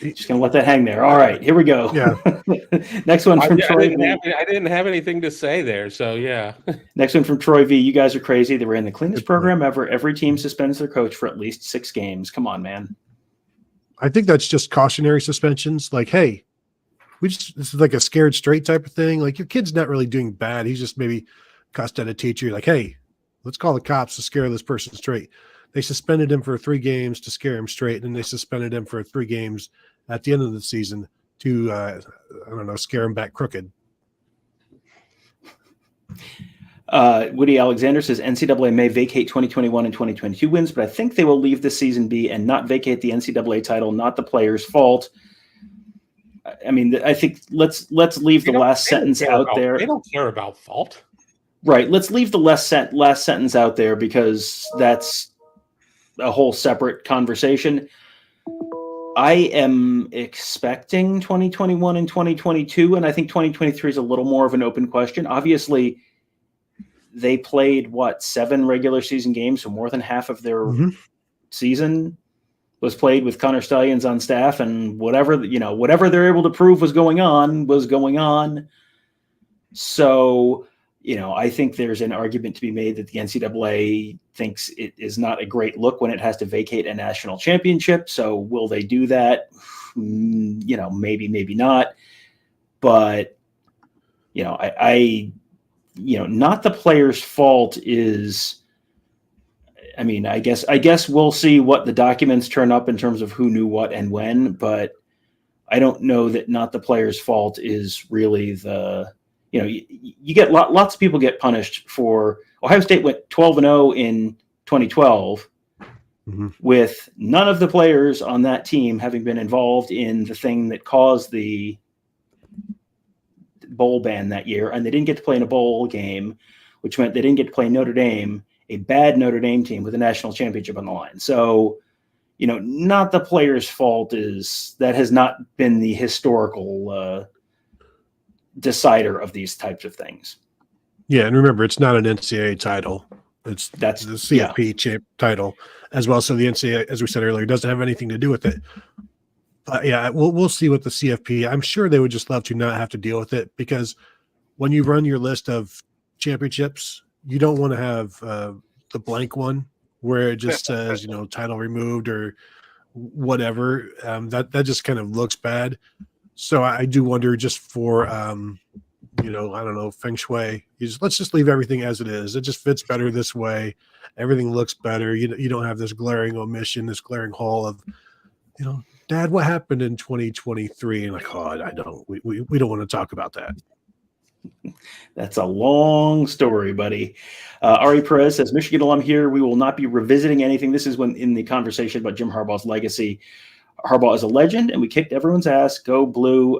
Just going to let that hang there. All right, here we go. Yeah. Next one from Troy. I didn't have anything to say there, so yeah. Next one from Troy V. You guys are crazy. They ran the cleanest program ever. Every team suspends their coach for at least 6 games. Come on, man. I think that's just cautionary suspensions. Like, hey, this is like a scared straight type of thing. Like, your kid's not really doing bad. He's just maybe cussed at a teacher. Like, hey, let's call the cops to scare this person straight. They suspended him for 3 games to scare him straight, and they suspended him for 3 games at the end of the season to, scare him back crooked. Woody Alexander says NCAA may vacate 2021 and 2022 wins, but I think they will leave the season be and not vacate the NCAA title. Not the players' fault. I mean, I think let's leave the last sentence out there. They don't care about fault, right? Let's leave the last sentence out there because that's a whole separate conversation. I am expecting 2021 and 2022, and I think 2023 is a little more of an open question. Obviously, they played 7 regular season games, so more than half of their season was played with Connor Stallions on staff, and whatever they're able to prove was going on. So, I think there's an argument to be made that the NCAA thinks it is not a great look when it has to vacate a national championship. So will they do that? Maybe, maybe not. But, not the player's fault is, I guess we'll see what the documents turn up in terms of who knew what and when, but I don't know that not the player's fault is really you get lots of people get punished for. Ohio State went 12-0 in 2012 with none of the players on that team having been involved in the thing that caused the bowl ban that year. And they didn't get to play in a bowl game, which meant they didn't get to play Notre Dame, a bad Notre Dame team with a national championship on the line. So, not the player's fault that has not been the historical decider of these types of things. Yeah, and remember, it's not an NCAA title. That's the CFP champ title as well. So the NCAA, as we said earlier, doesn't have anything to do with it. But yeah, we'll see what the CFP. I'm sure they would just love to not have to deal with it, because when you run your list of championships, you don't want to have the blank one where it just says title removed or whatever. That just kind of looks bad. So I do wonder, just for I don't know, feng shui, let's just leave everything as it is. It just fits better this way. Everything looks better. You don't have this glaring omission, this glaring hole of, Dad, what happened in 2023? And like, I don't. We don't want to talk about that. That's a long story, buddy. Ari Perez says, Michigan alum here. We will not be revisiting anything. This is when in the conversation about Jim Harbaugh's legacy. Harbaugh is a legend, and we kicked everyone's ass. Go Blue.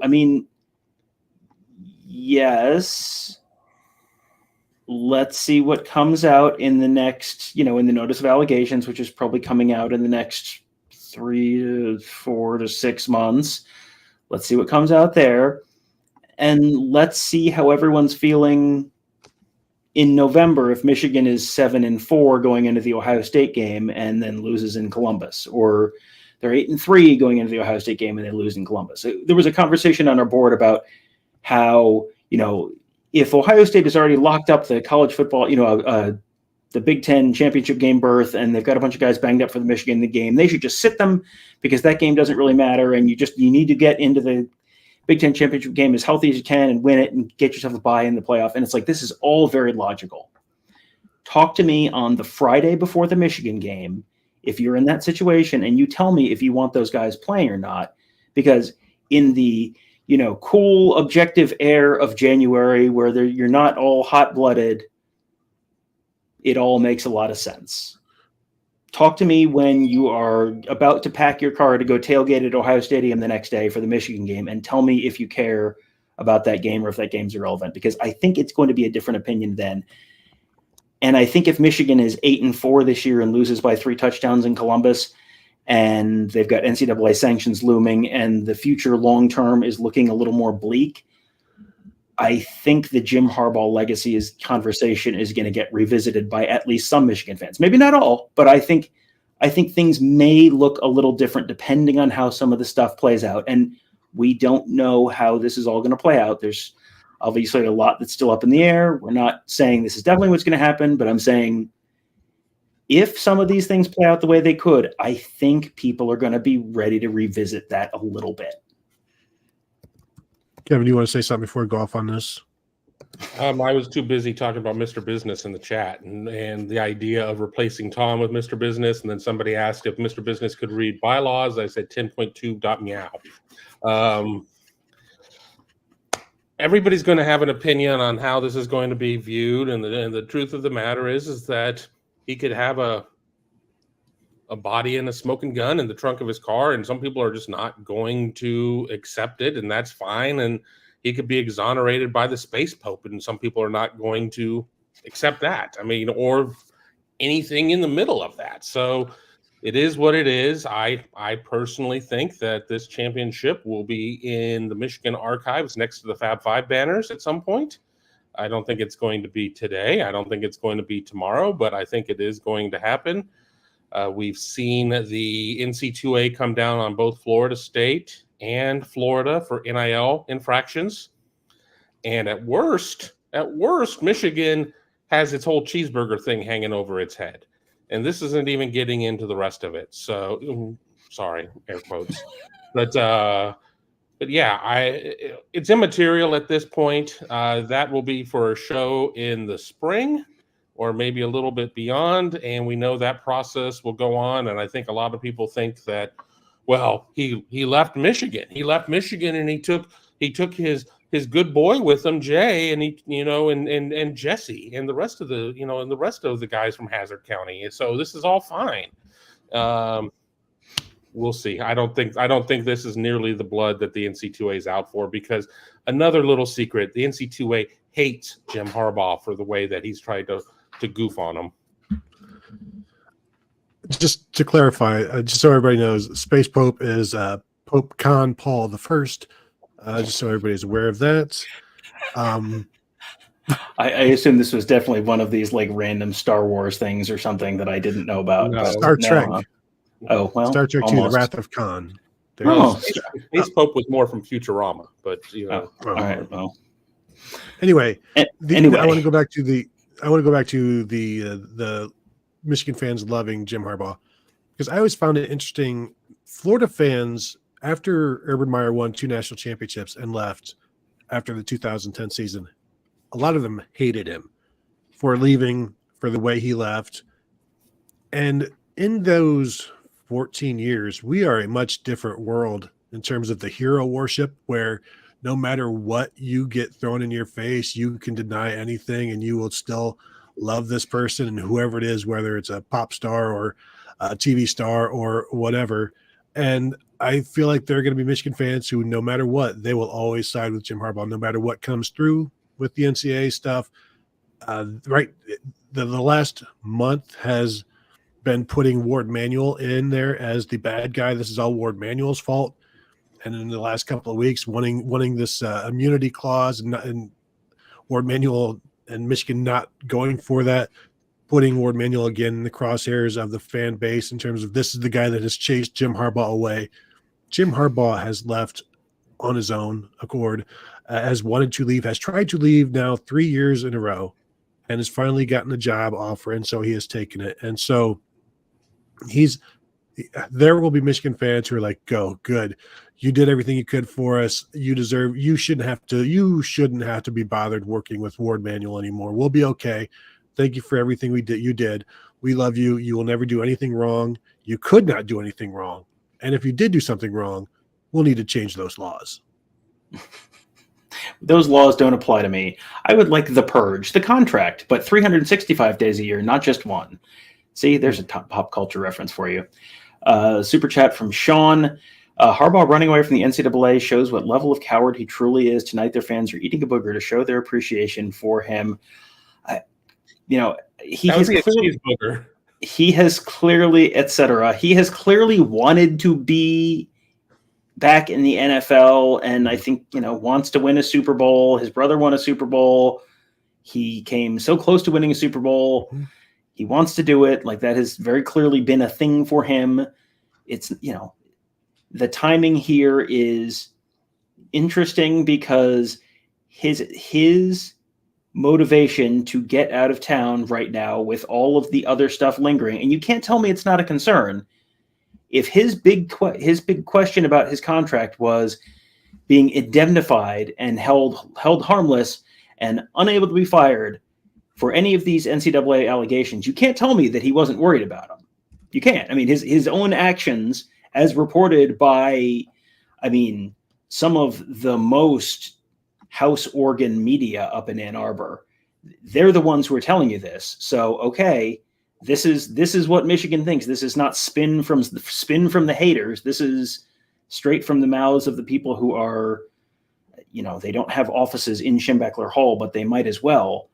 Yes. Let's see what comes out in the next, in the notice of allegations, which is probably coming out in the next 3 to 4 to 6 months. Let's see what comes out there. And let's see how everyone's feeling in November if Michigan is 7-4 going into the Ohio State game and then loses in Columbus, or they're 8-3 going into the Ohio State game and they lose in Columbus. There was a conversation on our board about how, if Ohio State has already locked up the college football, the Big Ten championship game berth, and they've got a bunch of guys banged up for the Michigan game, they should just sit them, because that game doesn't really matter. And you need to get into the Big Ten championship game as healthy as you can and win it and get yourself a bye in the playoff. And it's like, this is all very logical. Talk to me on the Friday before the Michigan game if you're in that situation, and you tell me if you want those guys playing or not, because in the cool, objective air of January, where you're not all hot-blooded, it all makes a lot of sense. Talk to me when you are about to pack your car to go tailgate at Ohio Stadium the next day for the Michigan game, and tell me if you care about that game or if that game's irrelevant, because I think it's going to be a different opinion then. And I think if Michigan is 8-4 this year and loses by 3 touchdowns in Columbus, and they've got NCAA sanctions looming, and the future long-term is looking a little more bleak, I think the Jim Harbaugh legacy conversation is going to get revisited by at least some Michigan fans. Maybe not all, but I think things may look a little different depending on how some of the stuff plays out. And we don't know how this is all going to play out. There's obviously a lot that's still up in the air. We're not saying this is definitely what's going to happen, but I'm saying if some of these things play out the way they could, I think people are going to be ready to revisit that a little bit. Kevin, you want to say something before we go off on this? I was too busy talking about Mr. Business in the chat and the idea of replacing Tom with Mr. Business. And then somebody asked if Mr. Business could read bylaws. I said 10.2.meow. Everybody's going to have an opinion on how this is going to be viewed. And the truth of the matter is that he could have a body and a smoking gun in the trunk of his car, and some people are just not going to accept it, and that's fine. And he could be exonerated by the space pope, and some people are not going to accept that. I mean, or anything in the middle of that. So it is what it is. I personally think that this championship will be in the Michigan archives next to the Fab Five banners at some point. I don't think it's going to be today. I don't think it's going to be tomorrow, but I think it is going to happen. We've seen the NCAA come down on both Florida State and Florida for NIL infractions. And at worst, Michigan has its whole cheeseburger thing hanging over its head. And this isn't even getting into the rest of it. So, sorry, air quotes. But yeah, it's immaterial at this point. That will be for a show in the spring, or maybe a little bit beyond, and we know that process will go on. And I think a lot of people think that, well, he left Michigan. He left Michigan, and he took his good boy with him, Jay, and and Jesse, and the rest of the guys from Hazard County. So this is all fine. We'll see. I don't think this is nearly the blood that the NCAA is out for, because another little secret: the NCAA hates Jim Harbaugh for the way that he's tried to goof on him. Just to clarify, just so everybody knows, Space Pope is Pope Con Paul the First. Just so everybody's aware of that. I assume this was definitely one of these like random Star Wars things or something that I didn't know about. No, Star Trek. Oh, well, Star Trek almost. 2: The Wrath of Khan. Space Pope was more from Futurama, but all right. Well, anyway, anyway, I want to go back to the Michigan fans loving Jim Harbaugh, because I always found it interesting. Florida fans, after Urban Meyer won 2 national championships and left after the 2010 season, a lot of them hated him for leaving, for the way he left. And in those 14 years, we are a much different world in terms of the hero worship, where no matter what you get thrown in your face, you can deny anything and you will still love this person and whoever it is, whether it's a pop star or a TV star or whatever. And I feel like there are going to be Michigan fans who, no matter what, they will always side with Jim Harbaugh, no matter what comes through with the NCAA stuff. The last month has been putting Ward Manuel in there as the bad guy. This is all Ward Manuel's fault. And in the last couple of weeks, wanting this immunity clause, and Ward Manuel and Michigan not going for that, putting Ward Manuel again in the crosshairs of the fan base in terms of this is the guy that has chased Jim Harbaugh away. Jim Harbaugh has left on his own accord, has wanted to leave, has tried to leave now 3 years in a row, and has finally gotten a job offer, and so he has taken it. And so there will be Michigan fans who are like, go, good. You did everything you could for us. You shouldn't have to be bothered working with Ward Manuel anymore. We'll be okay. Thank you for everything you did. We love you. You will never do anything wrong. You could not do anything wrong. And if you did do something wrong, we'll need to change those laws. Those laws don't apply to me. I would like the purge, the contract, but 365 days a year, not just one. See, there's a pop culture reference for you. Super chat from Sean. Harbaugh running away from the NCAA shows what level of coward he truly is. Tonight, their fans are eating a booger to show their appreciation for him. he That has would be a clearly, cheeseburger. he has clearly, etc. He has clearly wanted to be back in the NFL, and I think wants to win a Super Bowl. His brother won a Super Bowl. He came so close to winning a Super Bowl. Mm-hmm. He wants to do it. Like, that has very clearly been a thing for him. It's the timing here is interesting because his motivation to get out of town right now with all of the other stuff lingering, and you can't tell me it's not a concern. If his big question about his contract was being indemnified and held harmless and unable to be fired for any of these NCAA allegations, you can't tell me that he wasn't worried about them. You can't. I mean, his own actions, as reported by, some of the most house organ media up in Ann Arbor, they're the ones who are telling you this. So, okay, this is what Michigan thinks. This is not spin from the haters. This is straight from the mouths of the people who are, they don't have offices in Schembechler Hall, but they might as well.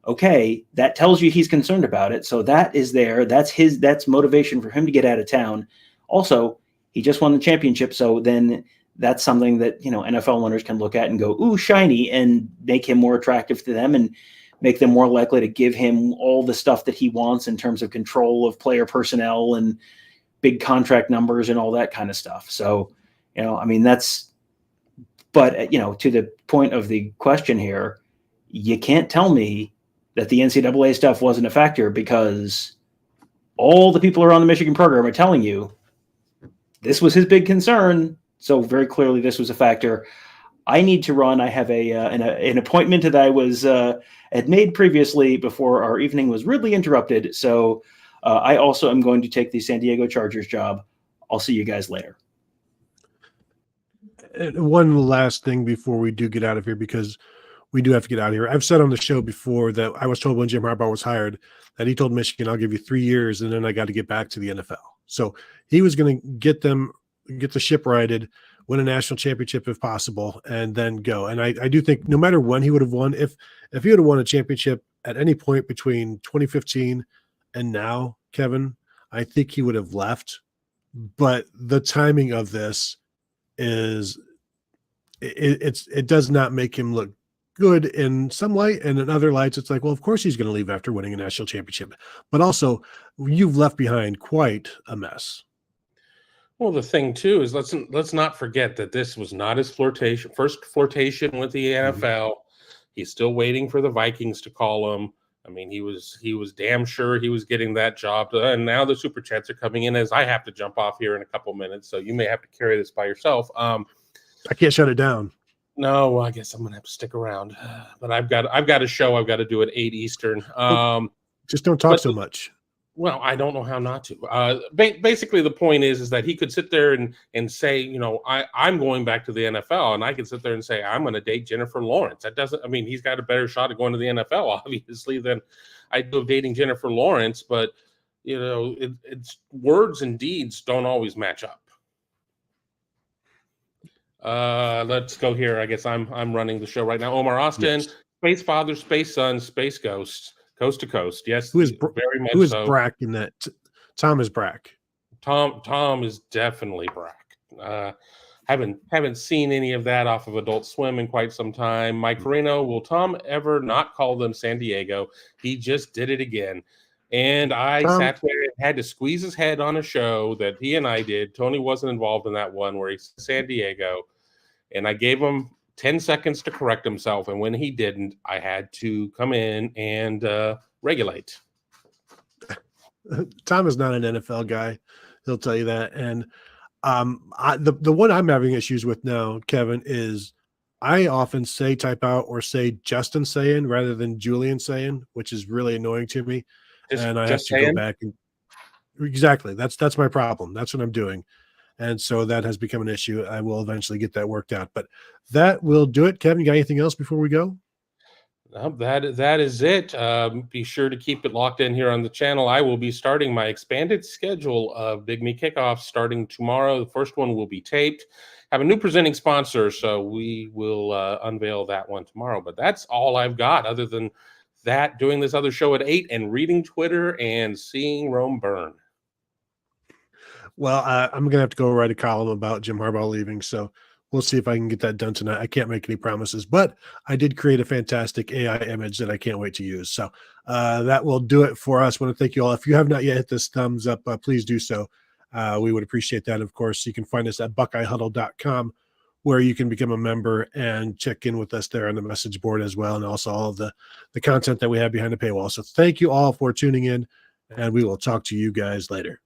Okay, that tells you he's concerned about it. So that is there. That's motivation for him to get out of town. Also, he just won the championship. So then that's something that, NFL owners can look at and go, ooh, shiny, and make him more attractive to them and make them more likely to give him all the stuff that he wants in terms of control of player personnel and big contract numbers and all that kind of stuff. So, but to the point of the question here, you can't tell me that the NCAA stuff wasn't a factor, because all the people around the Michigan program are telling you this was his big concern. So very clearly this was a factor. I need to run. I have an appointment that I had made previously before our evening was rudely interrupted. So I also am going to take the San Diego Chargers job. I'll see you guys later. One last thing before we do get out of here, because we do have to get out of here. I've said on the show before that I was told when Jim Harbaugh was hired that he told Michigan, I'll give you 3 years and then I got to get back to the NFL. So he was going to get the ship righted, win a national championship if possible, and then go. And I do think no matter when he would have won, if he would have won a championship at any point between 2015 and now, Kevin, I think he would have left. But the timing of this is it does not make him look good in some light, and in other lights it's like, well, of course he's going to leave after winning a national championship, but also you've left behind quite a mess. Well, the thing too is let's not forget that this was not his first flirtation with the NFL. Mm-hmm. He's still waiting for the Vikings to call him. I mean, he was damn sure he was getting that job, and now the super chats are coming in as I have to jump off here in a couple minutes, so you may have to carry this by yourself. I can't shut it down. No, well, I guess I'm gonna have to stick around. But I've got a show I've got to do at 8 Eastern. Just don't talk so much. Well, I don't know how not to. Basically, the point is that he could sit there and say, I'm going back to the NFL, and I could sit there and say I'm going to date Jennifer Lawrence. That doesn't. I mean, he's got a better shot of going to the NFL, obviously, than I do of dating Jennifer Lawrence. But it's words and deeds don't always match up. Let's go here. I guess I'm running the show right now. Omar Austin, yes. Space Father, Space Son, Space Ghosts, Coast to Coast. Yes, who is very much who is so. Brack in that? Tom is Brack. Tom is definitely Brack. Haven't seen any of that off of Adult Swim in quite some time. Mike Carino, will Tom ever not call them San Diego? He just did it again. And I sat there and had to squeeze his head on a show that he and I did. Tony wasn't involved in that one where he said San Diego. And I gave him 10 seconds to correct himself. And when he didn't, I had to come in and regulate. Tom is not an NFL guy. He'll tell you that. And the one I'm having issues with now, Kevin, is I often type out or say Justin saying rather than Julian saying, which is really annoying to me. And I have to go back and exactly. That's my problem. That's what I'm doing. And so that has become an issue. I will eventually get that worked out. But that will do it. Kevin, you got anything else before we go? No, that is it. Be sure to keep it locked in here on the channel. I will be starting my expanded schedule of Big Me kickoffs starting tomorrow. The first one will be taped. Have a new presenting sponsor, so we will unveil that one tomorrow. But that's all I've got other than that, doing this other show at 8, and reading Twitter and seeing Rome burn. Well, I'm going to have to go write a column about Jim Harbaugh leaving, so we'll see if I can get that done tonight. I can't make any promises, but I did create a fantastic AI image that I can't wait to use. So that will do it for us. I want to thank you all. If you have not yet hit this thumbs up, please do so. We would appreciate that. Of course, you can find us at buckeyehuddle.com, where you can become a member and check in with us there on the message board as well, and also all of the content that we have behind the paywall. So thank you all for tuning in, and we will talk to you guys later.